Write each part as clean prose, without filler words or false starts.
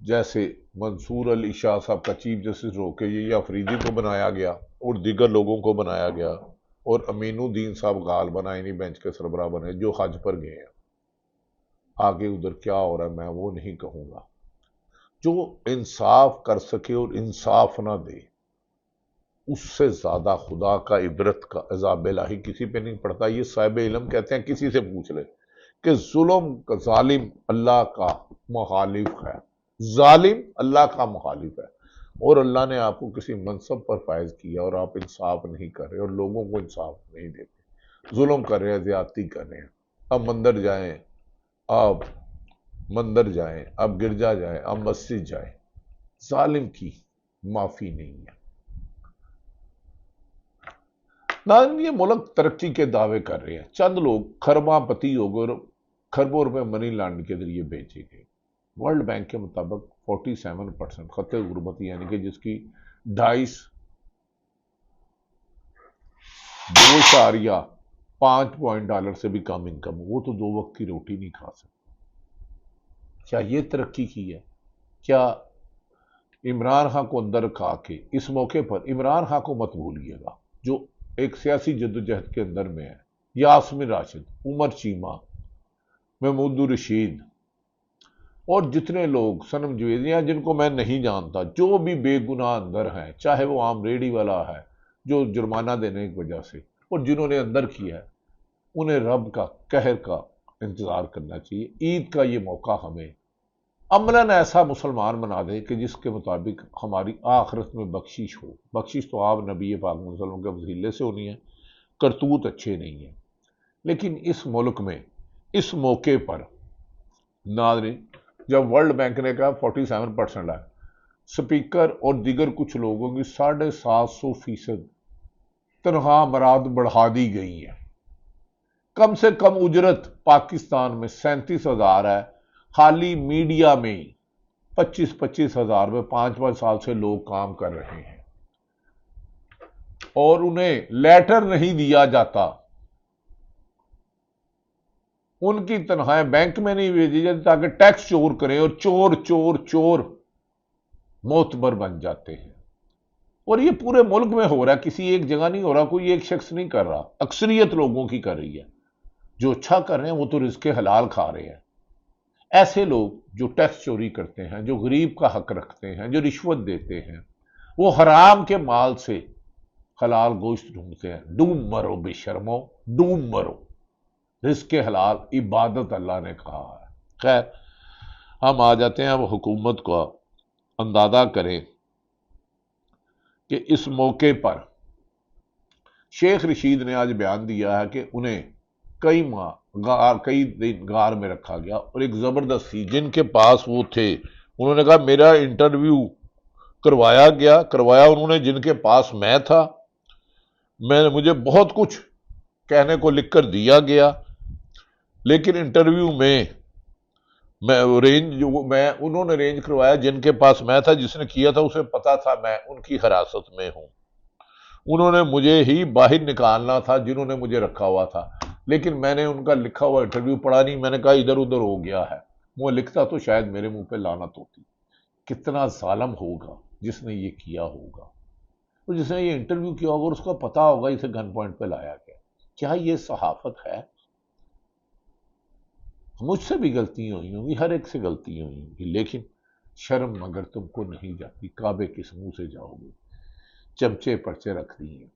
جیسے منصور علی شاہ صاحب کا چیف جسٹس رو کے یہ افریدی کو بنایا گیا اور دیگر لوگوں کو بنایا گیا، اور امین الدین صاحب غالباً آئینی بینچ کے سربراہ بنے جو حج پر گئے ہیں۔ آگے ادھر کیا ہو رہا ہے میں وہ نہیں کہوں گا۔ جو انصاف کر سکے اور انصاف نہ دے، اس سے زیادہ خدا کا عبرت کا عذاب الہی کسی پہ نہیں پڑتا۔ یہ صاحب علم کہتے ہیں، کسی سے پوچھ لے کہ ظلم کا ظالم اللہ کا مخالف ہے، ظالم اللہ کا مخالف ہے، اور اللہ نے آپ کو کسی منصب پر فائز کیا اور آپ انصاف نہیں کر رہے اور لوگوں کو انصاف نہیں دیتے، ظلم کر رہے ہیں، زیادتی کر رہے ہیں۔ اب مندر جائیں، آپ مندر جائیں، اب گرجا جائیں، اب مسجد جائیں، ظالم کی معافی نہیں ہے۔ ناظرین، یہ ملک ترقی کے دعوے کر رہے ہیں، چند لوگ خرباں پتی ہو گئے اور کھربوں روپے منی لانڈر کے ذریعے بیچے گئے۔ ورلڈ بینک کے مطابق 47% خط غربت، یعنی کہ جس کی 2.5 ڈالر سے بھی کم انکم، وہ تو 2 وقت کی روٹی نہیں کھا سکتا۔ کیا یہ ترقی کی ہے؟ کیا عمران خان کو اندر رکھا کے اس موقع پر عمران خان کو مت بھولیے گا جو ایک سیاسی جدوجہد کے اندر میں ہے، یاسمین راشد، عمر چیمہ، محمود الرشید اور جتنے لوگ، صنم جویزیاں جن کو میں نہیں جانتا، جو بھی بے گناہ اندر ہیں، چاہے وہ عام ریڑھی والا ہے جو جرمانہ دینے کی وجہ سے، اور جنہوں نے اندر کیا ہے، انہیں رب کا قہر کا انتظار کرنا چاہیے۔ عید کا یہ موقع ہمیں عملاً ایسا مسلمان بنا دے کہ جس کے مطابق ہماری آخرت میں بخشش ہو۔ بخشش تو آپ نبی پاک صلی اللہ علیہ وسلم کے وسیلے سے ہونی ہے، کرتوت اچھے نہیں ہیں۔ لیکن اس ملک میں اس موقع پر ناظرین، جب ورلڈ بینک نے کہا 47% ہے، سپیکر اور دیگر کچھ لوگوں کی 750% تنخواہ مراد بڑھا دی گئی ہے۔ کم سے کم اجرت پاکستان میں 37,000 ہے، خالی میڈیا میں 25,000 میں 5 سال سے لوگ کام کر رہے ہیں اور انہیں لیٹر نہیں دیا جاتا، ان کی تنخواہیں بینک میں نہیں بھیجی جاتی تاکہ ٹیکس چور کریں، اور چور چور چور معتبر بن جاتے ہیں۔ اور یہ پورے ملک میں ہو رہا ہے، کسی ایک جگہ نہیں ہو رہا، کوئی ایک شخص نہیں کر رہا، اکثریت لوگوں کی کر رہی ہے۔ جو اچھا کر رہے ہیں وہ تو رزق حلال کھا رہے ہیں۔ ایسے لوگ جو ٹیکس چوری کرتے ہیں، جو غریب کا حق رکھتے ہیں، جو رشوت دیتے ہیں، وہ حرام کے مال سے حلال گوشت ڈھونڈتے ہیں۔ ڈوم مرو بے شرمو، ڈوم مرو۔ رزق حلال عبادت اللہ نے کہا ہے۔ خیر، ہم آ جاتے ہیں اب حکومت کو اندازہ کریں کہ اس موقع پر شیخ رشید نے آج بیان دیا ہے کہ انہیں کئی دن غار میں رکھا گیا، اور ایک زبردستی جن کے پاس وہ تھے انہوں نے کہا میرا انٹرویو کروایا انہوں نے، جن کے پاس میں تھا، مجھے بہت کچھ کہنے کو لکھ کر دیا گیا، لیکن انٹرویو میں انہوں نے رینج کروایا جن کے پاس میں تھا، جس نے کیا تھا اسے پتا تھا میں ان کی حراست میں ہوں، انہوں نے مجھے ہی باہر نکالنا تھا جنہوں نے مجھے رکھا ہوا تھا، لیکن میں نے ان کا لکھا ہوا انٹرویو پڑھا نہیں، میں نے کہا ادھر ادھر ہو گیا ہے، وہ لکھتا تو شاید میرے منہ پہ لعنت ہوتی۔ کتنا ظالم ہوگا جس نے یہ کیا ہوگا، اور جس نے یہ انٹرویو کیا ہوگا اور اس کو پتا ہوگا اسے گن پوائنٹ پہ لایا گیا۔ کیا یہ صحافت ہے؟ مجھ سے بھی غلطی ہوئی ہوں گی، ہر ایک سے غلطی ہوئی ہوں گی، لیکن شرم مگر تم کو نہیں جاتی، کعبے کس منہ سے جاؤ گے؟ چمچے پرچے رکھ دیے،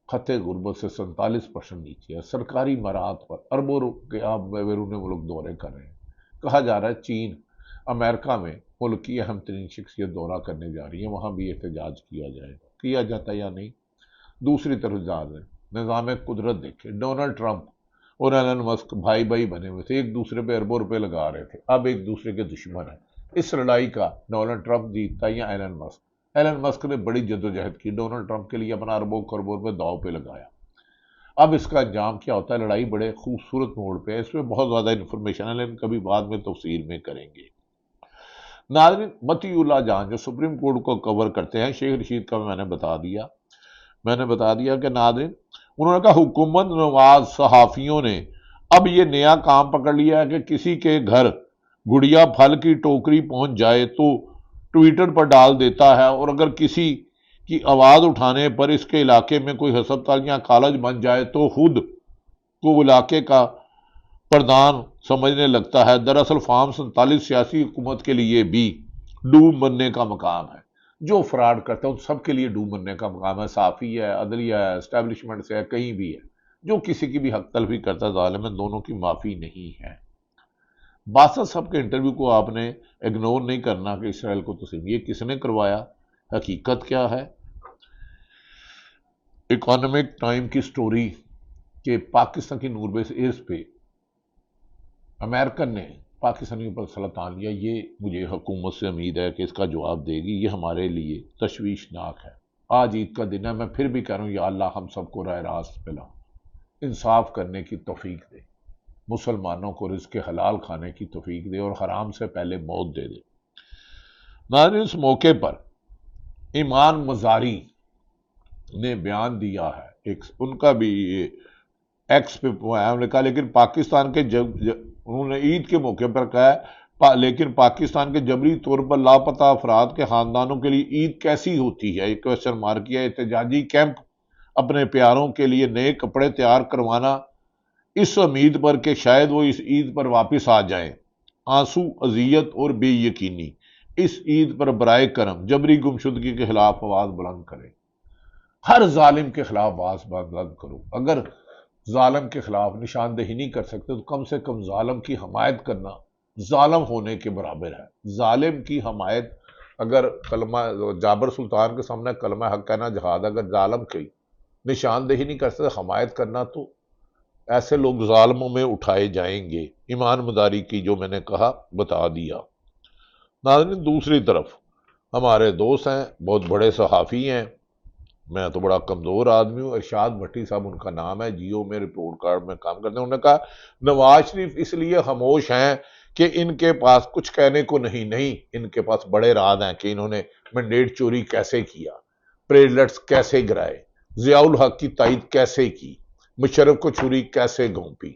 خط غربت سے 47% نیچے ہے، سرکاری مراد پر اربوں روپے آپ بیرون ملک دورے کر رہے ہیں۔ کہا جا رہا ہے چین امریکہ میں ملک کی اہم ترین شخصیت دورہ کرنے جا رہی ہے، وہاں بھی احتجاج کیا جائے گا، کیا جاتا یا نہیں۔ دوسری طرف نظام قدرت دیکھے، ڈونلڈ ٹرمپ اور ایلن مسک بھائی بنے ہوئے تھے، ایک دوسرے پہ اربوں روپے لگا رہے تھے، اب ایک دوسرے کے دشمن ہیں۔ اس لڑائی کا ڈونلڈ ٹرمپ جیتتا یا ایلن مسک نے بڑی جدوجہد کی، ڈونلڈ ٹرمپ کے لیے اپنا اربوں کروڑوں روپے داؤ پہ لگایا۔ اب اس کا انجام کیا ہوتا ہے؟ لڑائی بڑے خوبصورت موڑ پہ ہے، اس میں بہت زیادہ انفارمیشن ہے، لیکن کبھی بعد میں تفصیل میں کریں گے۔ ناظرین، متی اللہ جان جو سپریم کورٹ کو کور کرتے ہیں، شیخ رشید کا میں نے بتا دیا کہ ناظرین انہوں نے کہا حکومت نواز صحافیوں نے اب یہ نیا کام پکڑ لیا ہے کہ کسی کے گھر گڑیا پھل کی ٹوکری پہنچ جائے تو ٹویٹر پر ڈال دیتا ہے، اور اگر کسی کی آواز اٹھانے پر اس کے علاقے میں کوئی ہسپتال یا کالج بن جائے تو خود کو وہ علاقے کا پردھان سمجھنے لگتا ہے۔ دراصل فارم 47 سیاسی حکومت کے لیے بھی ڈوب مرنے کا مقام ہے۔ جو فراڈ کرتا ہے ان سب کے لیے ڈوب مرنے کا مقام ہے، صحافی ہے، عدلیہ ہے، اسٹیبلشمنٹ سے ہے، کہیں بھی ہے، جو کسی کی بھی حق تلفی کرتا ہے ظالم ہے، دونوں کی معافی نہیں ہے۔ باسط صاحب کے انٹرویو کو آپ نے اگنور نہیں کرنا کہ اسرائیل کو تسلیم، یہ کس نے کروایا، حقیقت کیا ہے۔ اکانومک ٹائم کی سٹوری کہ پاکستان کی نور بیس ایئرس پہ امریکن نے پاکستانیوں پر سلطان لیا، یہ مجھے حکومت سے امید ہے کہ اس کا جواب دے گی، یہ ہمارے لیے تشویشناک ہے۔ آج عید کا دن ہے، میں پھر بھی کہہ رہا ہوں یا اللہ ہم سب کو راہ راست پہ لا، انصاف کرنے کی توفیق دے، مسلمانوں کو رزق حلال کھانے کی توفیق دے اور حرام سے پہلے موت دے دے۔ ناظرین، اس موقع پر ایمان مزاری نے بیان دیا ہے، ایک ان کا بھی ایکس پہ انہوں نے کہا لیکن پاکستان کے انہوں نے عید کے موقع پر کہا ہے لیکن پاکستان کے جبری طور پر لاپتہ افراد کے خاندانوں کے لیے عید کیسی ہوتی ہے، ایک کوسچن مارک کیا۔ احتجاجی کیمپ اپنے پیاروں کے لیے نئے کپڑے تیار کروانا اس امید پر کہ شاید وہ اس عید پر واپس آ جائیں، آنسو، اذیت اور بے یقینی۔ اس عید پر برائے کرم جبری گمشدگی کے خلاف آواز بلند کریں، ہر ظالم کے خلاف آواز بلند کرو۔ اگر ظالم کے خلاف نشاندہی نہیں کر سکتے تو کم سے کم ظالم کی حمایت کرنا ظالم ہونے کے برابر ہے۔ ظالم کی حمایت، اگر کلمہ جابر سلطان کے سامنے کلمہ حق کہنا جہاد، اگر ظالم کی نشاندہی نہیں کر سکتے حمایت کرنا، تو ایسے لوگ ظالموں میں اٹھائے جائیں گے۔ ایمان مداری کی جو میں نے کہا بتا دیا۔ ناظرین، دوسری طرف ہمارے دوست ہیں، بہت بڑے صحافی ہیں، میں تو بڑا کمزور آدمی ہوں، ارشاد بھٹی صاحب ان کا نام ہے، جیو میں رپورٹ کارڈ میں کام کرتے ہیں۔ انہوں نے کہا نواز شریف اس لیے خاموش ہیں کہ ان کے پاس کچھ کہنے کو نہیں، ان کے پاس بڑے راز ہیں کہ انہوں نے مینڈیٹ چوری کیسے کیا، پلیٹلیٹس کیسے گرائے، ضیاء الحق کی تائید کیسے کی، مشرف کو چھری کیسے گھونپی،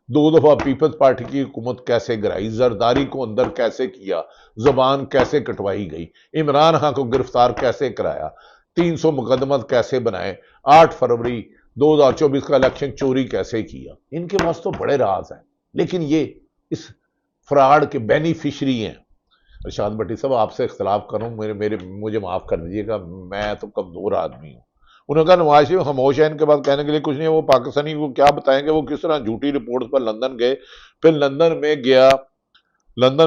2 دفعہ پیپلز پارٹی کی حکومت کیسے گرائی، زرداری کو اندر کیسے کیا، زبان کیسے کٹوائی گئی، عمران خان کو گرفتار کیسے کرایا، 300 مقدمات کیسے بنائے، 8 فروری 2024 کا الیکشن چوری کیسے کیا۔ ان کے پاس تو بڑے راز ہیں، لیکن یہ اس فراڈ کے بینیفیشری ہیں۔ ارشاد بھٹی صاحب آپ سے اختلاف کروں، مجھے معاف کر دیجیے گا، میں تو کمزور آدمی ہوں۔ انہوں نے کہا نواز شریف خاموش ہے، ان کے بعد کہنے کے لیے کچھ نہیں ہے، وہ پاکستانی کو کیا بتائیں گے وہ کس طرح جھوٹی رپورٹس پر لندن گئے، پھر لندن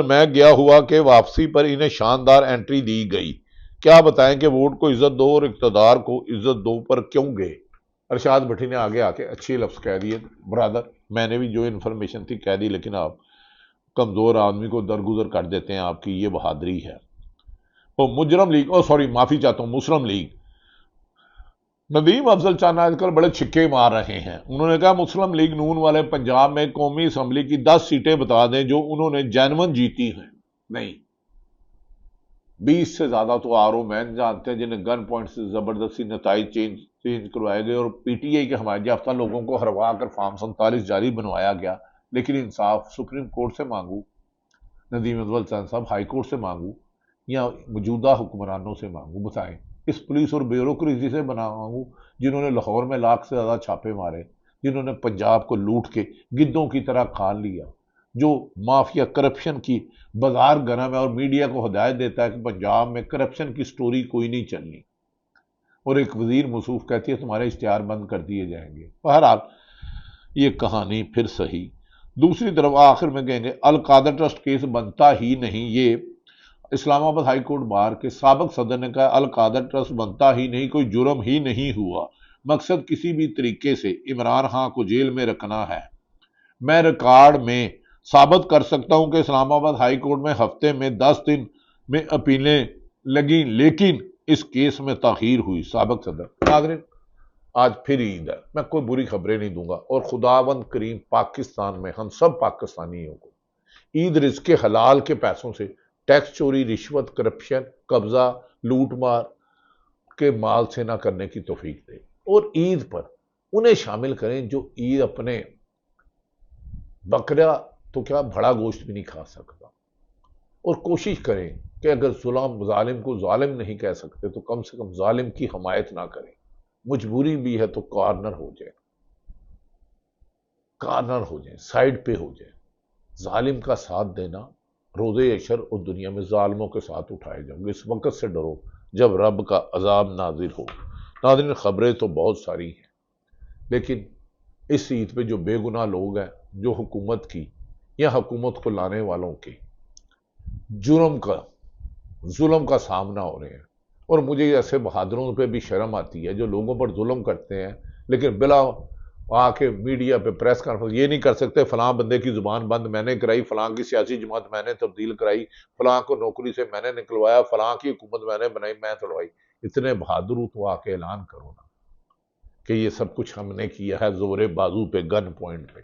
میں گیا ہوا کہ واپسی پر انہیں شاندار انٹری دی گئی، کیا بتائیں کہ ووٹ کو عزت دو اور اقتدار کو عزت دو پر کیوں گئے۔ ارشاد بھٹی نے آگے آ کے اچھی لفظ کہہ دیے، برادر میں نے بھی جو انفارمیشن تھی کہہ دی، لیکن آپ کمزور آدمی کو درگزر کر دیتے ہیں، آپ کی یہ بہادری ہے۔ معافی چاہتا ہوں، مسلم لیگ، ندیم افضل چاند آج کل بڑے چھکے مار رہے ہیں۔ انہوں نے کہا مسلم لیگ نون والے پنجاب میں قومی اسمبلی کی 10 سیٹیں بتا دیں جو انہوں نے جینون جیتی ہیں۔ نہیں، 20 سے زیادہ تو آرو مین جانتے ہیں جنہیں گن پوائنٹ سے زبردستی نتائج چینج کروائے گئے اور پی ٹی آئی کے حمایت یافتہ لوگوں کو ہروا کر فارم 47 جاری بنوایا گیا۔ لیکن انصاف سپریم کورٹ سے مانگو، ندیم افضل چاند صاحب، ہائی کورٹ سے مانگو یا موجودہ حکمرانوں سے مانگو، بتائیں اس پولیس اور بیوروکریسی سے مانگو جنہوں نے لاہور میں 1 لاکھ سے زیادہ چھاپے مارے، جنہوں نے پنجاب کو لوٹ کے گدوں کی طرح کھان لیا، جو مافیا کرپشن کی بازار گرم ہے اور میڈیا کو ہدایت دیتا ہے کہ پنجاب میں کرپشن کی سٹوری کوئی نہیں چلنی، اور ایک وزیر موصوف کہتی ہے تمہارے اشتہار بند کر دیے جائیں گے۔ بہرحال یہ کہانی پھر صحیح۔ دوسری طرف آخر میں کہیں گے القادر ٹرسٹ کیس بنتا ہی نہیں، یہ اسلام آباد ہائی کورٹ بار کے سابق صدر نے کہا القادر ٹرسٹ بنتا ہی نہیں، کوئی جرم ہی نہیں ہوا، مقصد کسی بھی طریقے سے عمران خان کو جیل میں رکھنا ہے۔ میں ریکارڈ میں ثابت کر سکتا ہوں کہ اسلام آباد ہائی کورٹ میں ہفتے میں 10 دن میں اپیلیں لگیں، لیکن اس کیس میں تاخیر ہوئی۔ سابق صدر۔ ناظرین، آج پھر عید ہے، میں کوئی بری خبریں نہیں دوں گا، اور خداوند کریم پاکستان میں ہم سب پاکستانیوں کو عید رزق حلال کے پیسوں سے ٹیکس چوری، رشوت، کرپشن، قبضہ، لوٹ مار کے مال سے نہ کرنے کی توفیق دے، اور عید پر انہیں شامل کریں جو عید اپنے بکرا تو کیا بڑا گوشت بھی نہیں کھا سکتا، اور کوشش کریں کہ اگر ظالم کو ظالم نہیں کہہ سکتے تو کم سے کم ظالم کی حمایت نہ کریں، مجبوری بھی ہے تو کارنر ہو جائے، کارنر ہو جائیں، سائڈ پہ ہو جائیں۔ ظالم کا ساتھ دینا روزے اشر اور دنیا میں ظالموں کے ساتھ اٹھائے جاؤ گے۔ اس وقت سے ڈرو جب رب کا عذاب نازل ہو۔ ناظرین، خبریں تو بہت ساری ہیں، لیکن اس عید پہ جو بے گناہ لوگ ہیں، جو حکومت کی یا حکومت کو لانے والوں کے ظلم کا سامنا ہو رہے ہیں، اور مجھے ایسے بہادروں پہ بھی شرم آتی ہے جو لوگوں پر ظلم کرتے ہیں لیکن بلا آ کے میڈیا پہ پریس کانفرنس یہ نہیں کر سکتے فلاں بندے کی زبان بند میں نے کرائی، فلاں کی سیاسی جماعت میں نے تبدیل کرائی، فلاں کو نوکری سے میں نے نکلوایا، فلاں کی حکومت میں نے بنائی، میں توڑوائی۔ اتنے بہادر ہو تو آ کے اعلان کرو نا کہ یہ سب کچھ ہم نے کیا ہے، زور بازو پہ، گن پوائنٹ پہ،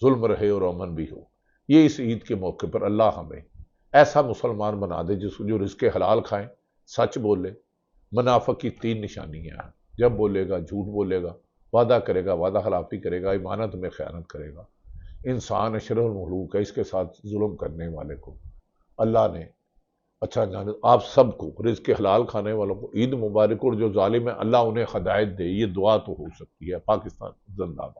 ظلم رہے اور امن بھی ہو۔ یہ اس عید کے موقع پر اللہ ہمیں ایسا مسلمان بنا دے جو رزق حلال کھائیں، سچ بولے۔ منافق کی 3 نشانیاں ہیں: جب بولے گا جھوٹ بولے گا، وعدہ کرے گا وعدہ خلافی کرے گا، امانت میں خیانت کرے گا۔ انسان اشرف المخلوق ہے، اس کے ساتھ ظلم کرنے والے کو اللہ نے اچھا جانے۔ آپ سب کو، رزق حلال کھانے والوں کو عید مبارک، اور جو ظالم ہے اللہ انہیں ہدایت دے، یہ دعا تو ہو سکتی ہے۔ پاکستان زندہ باد۔